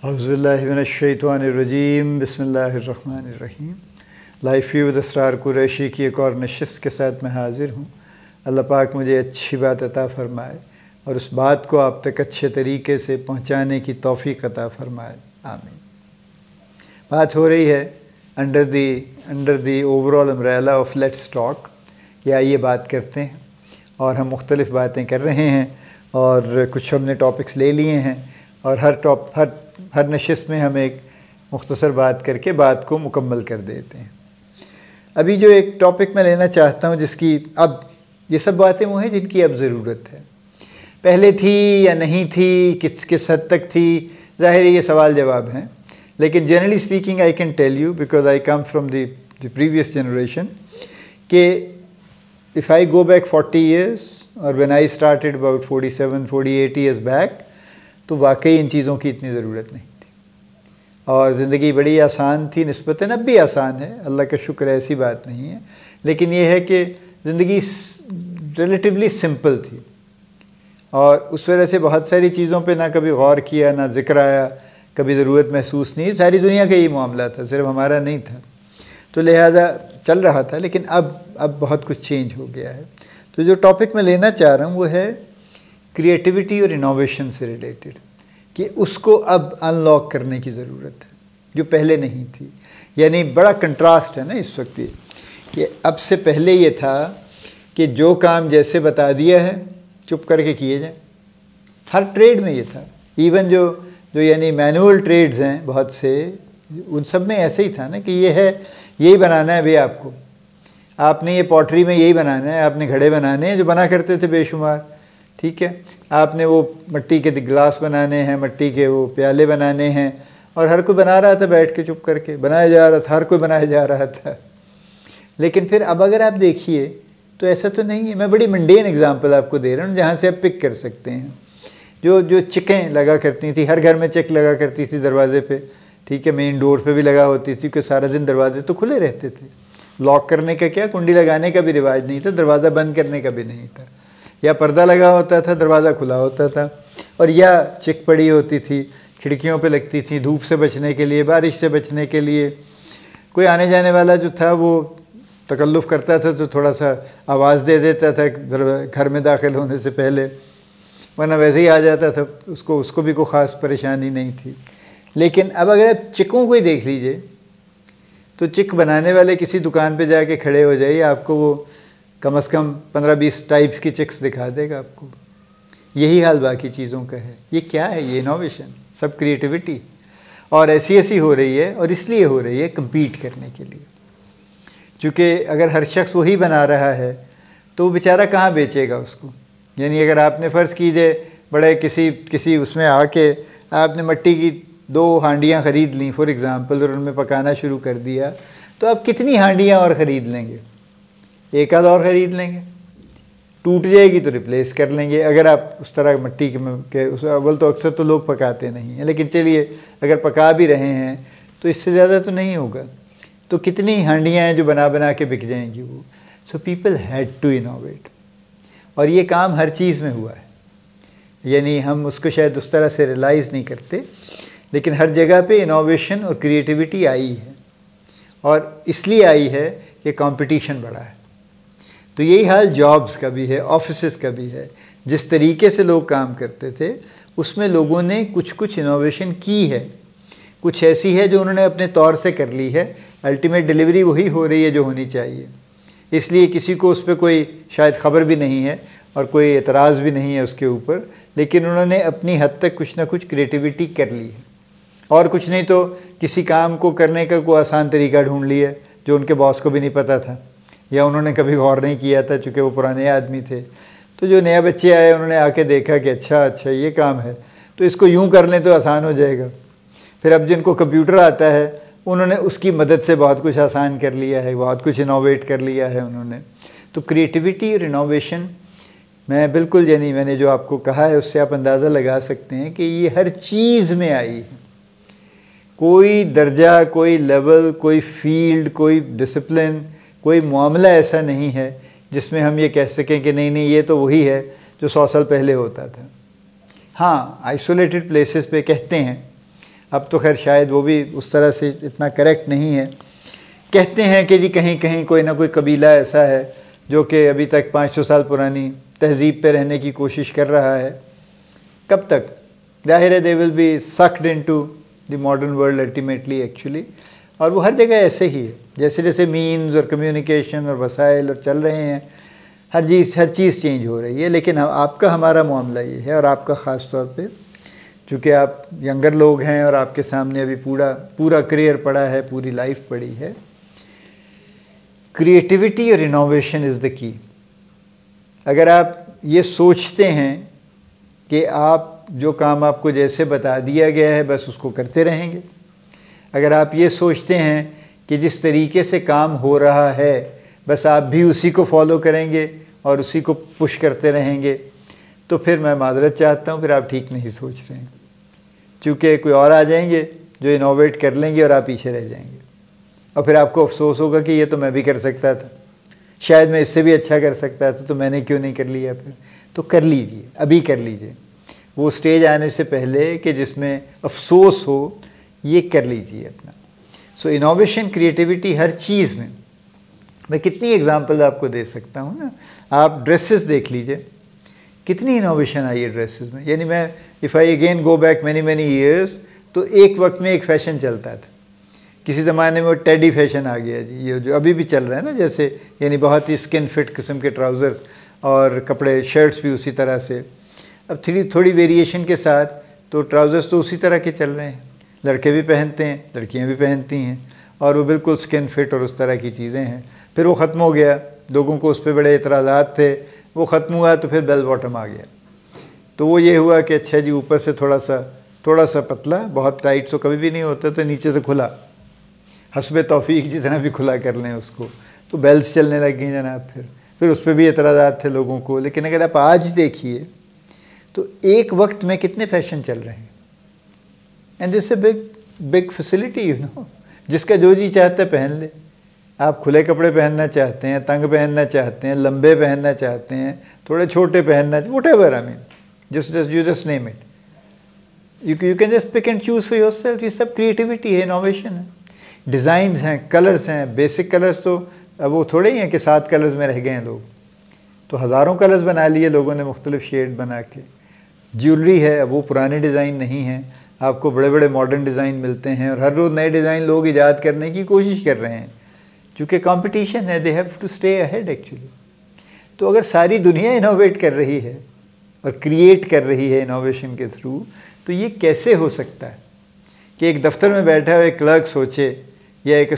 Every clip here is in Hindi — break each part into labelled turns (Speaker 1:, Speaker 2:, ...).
Speaker 1: औज़ुबिल्लाहिमिनश्शैतानिर्रजीम बिस्मिल्लाहिर्रहमानिर्रहीम। Life view with Asrar Qureshi की एक और नशिस्त के साथ मैं हाज़िर हूँ। अल्लाह पाक मुझे अच्छी बात अता फ़रमाए और उस बात को आप तक अच्छे तरीके से पहुँचाने की तौफ़ीक़ अता फ़रमाए, आमीन। बात हो रही है under the overall umbrella of let's talk, या ये बात करते हैं, और हम मुख्तलिफ़ बातें कर रहे हैं और कुछ हमने टॉपिक्स ले लिए हैं और हर नशिस्त में हम एक मुख्तसर बात करके बात को मुकम्मल कर देते हैं। अभी जो एक टॉपिक मैं लेना चाहता हूँ, जिसकी अब ये सब बातें वो हैं जिनकी अब ज़रूरत है, पहले थी या नहीं थी, किस हद तक थी, ज़ाहिर है ये सवाल जवाब हैं। लेकिन generally speaking I can tell you because I come from the previous generation कि if I go back 40 years और when I started about 47-48 years back, तो वाकई इन चीज़ों की इतनी ज़रूरत नहीं थी और ज़िंदगी बड़ी आसान थी निस्बतन। अब भी आसान है, अल्लाह का शुक्र है, ऐसी बात नहीं है, लेकिन यह है कि ज़िंदगी रिलेटिवली सिंपल थी और उस वजह से बहुत सारी चीज़ों पे ना कभी गौर किया, ना ज़िक्र आया, कभी ज़रूरत महसूस नहीं। सारी दुनिया का यही मामला था, सिर्फ हमारा नहीं था, तो लिहाजा चल रहा था। लेकिन अब बहुत कुछ चेंज हो गया है। तो जो टॉपिक मैं लेना चाह रहा हूँ वो है क्रिएटिविटी और इनोवेशन से रिलेटेड, कि उसको अब अनलॉक करने की ज़रूरत है जो पहले नहीं थी। यानी बड़ा कंट्रास्ट है ना इस वक्त ये, कि अब से पहले ये था कि जो काम जैसे बता दिया है चुप करके किए जाए। हर ट्रेड में ये था, इवन जो यानी मैनुअल ट्रेड्स हैं बहुत से, उन सब में ऐसे ही था ना कि ये है, यही बनाना है भैया आपको, आपने ये पॉटरी में यही बनाना है, आपने घड़े बनाने हैं जो बना करते थे बेशुमार, ठीक है, आपने वो मिट्टी के गिलास बनाने हैं, मिट्टी के वो प्याले बनाने हैं, और हर कोई बना रहा था बैठ के चुप करके, बनाया जा रहा था, हर कोई बनाया जा रहा था। लेकिन फिर अब अगर आप देखिए तो ऐसा तो नहीं है। मैं बड़ी मंडेन एग्जांपल आपको दे रहा हूँ जहाँ से आप पिक कर सकते हैं। जो चिकें लगा करती थी, हर घर में चिक लगा करती थी दरवाजे पे, ठीक है, मेन डोर पे भी लगा होती थी, कि सारा दिन दरवाजे तो खुले रहते थे, लॉक करने का क्या, कुंडी लगाने का भी रिवाज नहीं था, दरवाज़ा बंद करने का भी नहीं था, या पर्दा लगा होता था, दरवाज़ा खुला होता था, और या चिक पड़ी होती थी, खिड़कियों पे लगती थी धूप से बचने के लिए, बारिश से बचने के लिए। कोई आने जाने वाला जो था वो तकल्लुफ़ करता था तो थोड़ा सा आवाज़ दे देता था घर में दाखिल होने से पहले, वरना वैसे ही आ जाता था, उसको भी कोई ख़ास परेशानी नहीं थी। लेकिन अब अगर आप चिकों को ही देख लीजिए तो चिक बनाने वाले किसी दुकान पे जाके खड़े हो जाइए, आपको वो कम से कम 15-20 टाइप्स की चिक्स दिखा देगा आपको। यही हाल बाकी चीज़ों का है। ये क्या है? ये इनोवेशन, सब क्रिएटिविटी, और ऐसी हो रही है, और इसलिए हो रही है कम्पीट करने के लिए। चूँकि अगर हर शख्स वही बना रहा है तो वो बेचारा कहाँ बेचेगा उसको। यानी अगर आपने फ़र्ज़ कीजिए बड़े किसी उसमें आके आपने मिट्टी की 2 हांडियाँ ख़रीद लीं फॉर एग्ज़ाम्पल, और उनमें पकाना शुरू कर दिया, तो आप कितनी हांडियाँ और ख़रीद लेंगे? एक आध और ख़रीद लेंगे, टूट जाएगी तो रिप्लेस कर लेंगे। अगर आप उस तरह मिट्टी के उस अव्वल तो अक्सर तो लोग पकाते नहीं हैं, लेकिन चलिए अगर पका भी रहे हैं तो इससे ज़्यादा तो नहीं होगा, तो कितनी हांडियाँ हैं जो बना के बिक जाएंगी वो। So people had to innovate, और ये काम हर चीज़ में हुआ है। यानी हम उसको शायद उस तरह से रियलाइज़ नहीं करते, लेकिन हर जगह पे इनोवेशन और क्रिएटिविटी आई है, और इसलिए आई है कि कंपटीशन बढ़ा है। तो यही हाल जॉब्स का भी है, ऑफिसेस का भी है। जिस तरीके से लोग काम करते थे उसमें लोगों ने कुछ इनोवेशन की है, कुछ ऐसी है जो उन्होंने अपने तौर से कर ली है। अल्टीमेट डिलीवरी वही हो रही है जो होनी चाहिए, इसलिए किसी को उस पर कोई शायद ख़बर भी नहीं है और कोई एतराज़ भी नहीं है उसके ऊपर, लेकिन उन्होंने अपनी हद तक कुछ ना कुछ क्रिएटिविटी कर ली है, और कुछ नहीं तो किसी काम को करने का कोई आसान तरीका ढूंढ लिया जो उनके बॉस को भी नहीं पता था, या उन्होंने कभी गौर नहीं किया था चूँकि वो पुराने आदमी थे। तो जो नए बच्चे आए उन्होंने आके देखा कि अच्छा ये काम है तो इसको यूँ कर लें तो आसान हो जाएगा। फिर अब जिनको कंप्यूटर आता है उन्होंने उसकी मदद से बहुत कुछ आसान कर लिया है, बहुत कुछ इनोवेट कर लिया है उन्होंने। तो क्रिएटिविटी और इनोवेशन, मैं बिल्कुल यानी मैंने जो आपको कहा है उससे आप अंदाज़ा लगा सकते हैं कि ये हर चीज़ में आई है। कोई दर्जा, कोई लेवल, कोई फील्ड, कोई डिसिप्लिन, कोई मामला ऐसा नहीं है जिसमें हम ये कह सकें कि नहीं ये तो वही है जो 100 साल पहले होता था। हाँ, आइसोलेटेड प्लेसेस पे कहते हैं अब तो खैर शायद वो भी उस तरह से इतना करेक्ट नहीं है। कहते हैं कि जी कहीं कहीं कोई ना कोई कबीला ऐसा है जो कि अभी तक 500 साल पुरानी तहज़ीब पे रहने की कोशिश कर रहा है। कब तक? ज़ाहिर है they will be sucked into the modern world ultimately actually. और वो हर जगह ऐसे ही है, जैसे जैसे मीन्स और कम्युनिकेशन और वसाइल और चल रहे हैं, हर चीज़ चेंज हो रही है। लेकिन आपका हमारा मामला ये है, और आपका ख़ास तौर पे चूँकि आप यंगर लोग हैं और आपके सामने अभी पूरा करियर पड़ा है, पूरी लाइफ पड़ी है। क्रिएटिविटी और इनोवेशन इज़ द की। अगर आप ये सोचते हैं कि आप जो काम आपको जैसे बता दिया गया है बस उसको करते रहेंगे, अगर आप ये सोचते हैं कि जिस तरीके से काम हो रहा है बस आप भी उसी को फॉलो करेंगे और उसी को पुश करते रहेंगे, तो फिर मैं माजरत चाहता हूँ, फिर आप ठीक नहीं सोच रहे हैं। क्योंकि कोई और आ जाएंगे जो इनोवेट कर लेंगे और आप पीछे रह जाएंगे, और फिर आपको अफसोस होगा कि ये तो मैं भी कर सकता था, शायद मैं इससे भी अच्छा कर सकता था, तो मैंने क्यों नहीं कर लिया। फिर तो कर लीजिए, अभी कर लीजिए। वो स्टेज आने से पहले कि जिसमें अफसोस हो, ये कर लीजिए अपना। सो इनोवेशन, क्रिएटिविटी हर चीज़ में। मैं कितनी एग्जांपल आपको दे सकता हूँ ना। आप ड्रेसेस देख लीजिए, कितनी इनोवेशन आई है ड्रेसेस में। यानी मैं if I again go back many years, तो एक वक्त में एक फ़ैशन चलता था। किसी ज़माने में वो टेडी फैशन आ गया जी, ये जो अभी भी चल रहा है ना, जैसे यानी बहुत ही स्किन फिट किस्म के ट्राउज़र्स और कपड़े, शर्ट्स भी उसी तरह से। अब थोड़ी वेरिएशन के साथ तो ट्राउज़र्स तो उसी तरह के चल रहे हैं, लड़के भी पहनते हैं, लड़कियां भी पहनती हैं, और वो बिल्कुल स्किन फिट और उस तरह की चीज़ें हैं। फिर वो ख़त्म हो गया, लोगों को उस पर बड़े एतराज़ात थे, वो ख़त्म हुआ तो फिर बेल बॉटम आ गया। तो वो ये हुआ कि अच्छा जी ऊपर से थोड़ा सा पतला, बहुत टाइट तो कभी भी नहीं होता, तो नीचे से खुला, हस्बे तौफीक जितना भी खुला कर लें उसको, तो बेल्स चलने लग गई जनाब। फिर उस पर भी एतराज़ात थे लोगों को। लेकिन अगर आप आज देखिए तो एक वक्त में कितने फ़ैशन चल रहे हैं, and this a big facility you know. जिसका जो जी चाहता है पहन ले। आप खुले कपड़े पहनना चाहते हैं, तंग पहनना चाहते हैं, लंबे पहनना चाहते हैं, थोड़े छोटे पहनना, whatever, I mean just name it, you can just pick and choose for yourself. ये सब क्रिएटिविटी है, इनोवेशन है। डिज़ाइंस हैं, कलर्स हैं, बेसिक कलर्स तो अब वो थोड़े ही हैं कि 7 कलर्स में रह गए हैं लोग, तो हज़ारों कलर्स बना लिए लोगों ने मुख्तलिफ शेड बना के। ज्वेलरी है, अब वो पुराने डिज़ाइन नहीं हैं, आपको बड़े बड़े मॉडर्न डिज़ाइन मिलते हैं, और हर रोज़ नए डिज़ाइन लोग ईजाद करने की कोशिश कर रहे हैं, क्योंकि कंपटीशन है, they have to stay ahead actually. तो अगर सारी दुनिया इनोवेट कर रही है और क्रिएट कर रही है इनोवेशन के थ्रू, तो ये कैसे हो सकता है कि एक दफ्तर में बैठा हुआ एक क्लर्क सोचे, या एक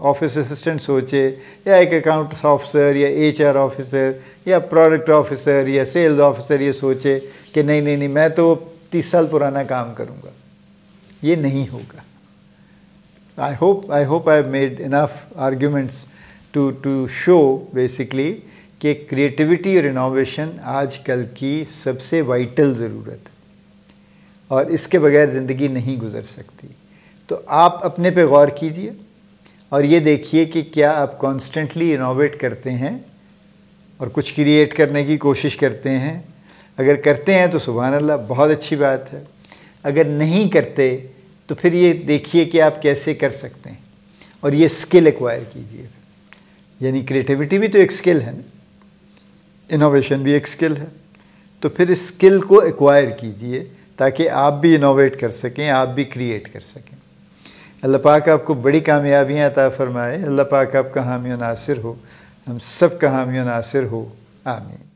Speaker 1: ऑफिस असिस्टेंट सोचे, या एक अकाउंट्स ऑफिसर या HR ऑफिसर या प्रोडक्ट ऑफिसर या सेल्स ऑफिसर ये सोचे कि नहीं मैं तो 30 साल पुराना काम करूँगा। ये नहीं होगा। I hope I have made enough arguments to show basically कि क्रिएटिविटी और इनोवेशन आजकल की सबसे वाइटल ज़रूरत है, और इसके बगैर ज़िंदगी नहीं गुजर सकती। तो आप अपने पे गौर कीजिए और ये देखिए कि क्या आप कॉन्स्टेंटली इनोवेट करते हैं और कुछ क्रिएट करने की कोशिश करते हैं। अगर करते हैं तो सुभान अल्लाह, बहुत अच्छी बात है। अगर नहीं करते तो फिर ये देखिए कि आप कैसे कर सकते हैं, और ये स्किल एक्वायर कीजिए। यानी क्रिएटिविटी भी तो एक स्किल है ना, इनोवेशन भी एक स्किल है। तो फिर इस स्किल को एक्वायर कीजिए ताकि आप भी इनोवेट कर सकें, आप भी क्रिएट कर सकें। अल्लाह पाक आपको बड़ी कामयाबियाँ अता फ़रमाए। अल्लाह पाक आपका हामी व नासिर हो, हम सब का हामी व नासिर हो। आमीन।